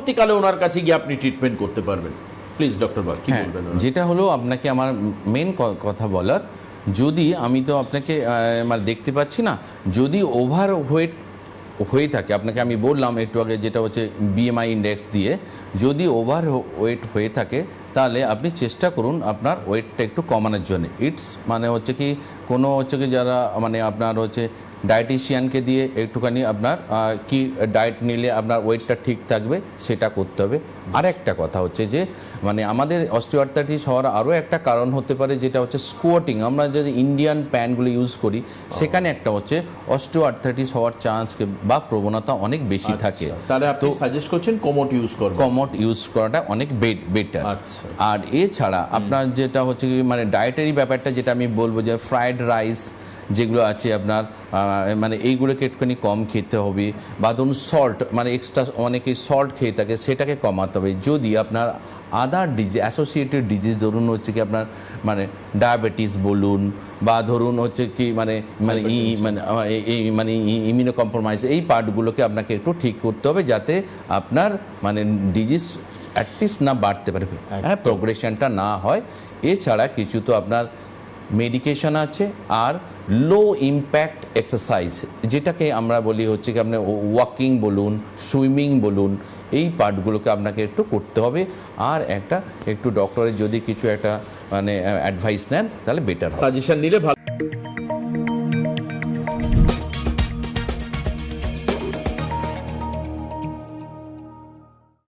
পরবর্তীকালে ওনার কাছে গিয়ে আপনি ট্রিটমেন্ট করতে পারবেন। প্লিজ ডক্টর বাগ কি বলবেন? যেটা হলো আপনাকে আমার মেন কথা বলার, যদি আমি তো আপনাকে মানে দেখতে পাচ্ছি না, যদি ওভার ওয়েট হয়ে থাকে, আপনাকে আমি বললাম একটু আগে যেটা হচ্ছে বিএমআই ইন্ডেক্স দিয়ে, যদি ওভার ওয়েট হয়ে থাকে তাহলে আপনি চেষ্টা করুন আপনার ওয়েটটা একটু কমানোর জন্য। ইটস মানে হচ্ছে কি কোনো হচ্ছে কি যারা মানে আপনার হচ্ছে ডায়েটিশিয়ানকে দিয়ে একটুখানি আপনার কি ডায়েট নিলে আপনার ওয়েটটা ঠিক থাকবে সেটা করতে হবে। আর একটা কথা হচ্ছে যে মানে আমাদের অস্টিওআর্থ্রাইটিস হওয়ার আরও একটা কারণ হতে পারে, যেটা হচ্ছে স্কোয়াটিং। আমরা যদি ইন্ডিয়ান প্যান্টগুলো ইউজ করি সেখানে একটা হচ্ছে অস্টিওআর্থ্রাইটিস হওয়ার চান্স বা প্রবণতা অনেক বেশি থাকে। তাহলে আপনি সাজেস্ট করছেন কমোট ইউজ করবেন? কমোট ইউজ করাটা অনেক বেটার। আর এছাড়া আপনার যেটা হচ্ছে কি মানে ডায়েটারি ব্যাপারটা যেটা আমি বলবো, যে ফ্রাইড রাইস যেগুলো আছে আপনার মানে এইগুলোকে একটুখানি কম খেতে হবে, বা ধরুন সল্ট মানে এক্সট্রা অনেকেই সল্ট খেয়ে থাকে, সেটাকে কমাতে হবে। যদি আপনার আদার ডিজিজ অ্যাসোসিয়েটেড ডিজিজ ধরুন হচ্ছে কি আপনার মানে ডায়াবেটিস বলুন, বা ধরুন হচ্ছে কি মানে মানে এই মানে ইমিউনো কম্প্রোমাইজ, এই পার্টগুলোকে আপনাকে একটু ঠিক করতে হবে যাতে আপনার মানে ডিজিজ অ্যাটলিস্ট না বাড়তে পারে, হ্যাঁ, প্রোগ্রেশনটা না হয়। এছাড়া কিছু তো আপনার মেডিকেশন আছে, আর লো ইম্প্যাক্ট এক্সারসাইজ যেটাকে আমরা বলি হচ্ছে কি আপনি ওয়াকিং বলুন, সুইমিং বলুন, এই পার্টগুলোকে আপনাকে একটু করতে হবে। আর একটা একটু ডক্টরের যদি কিছু একটা মানে অ্যাডভাইস নেন তাহলে বেটার, সাজেশন নিলে ভালো।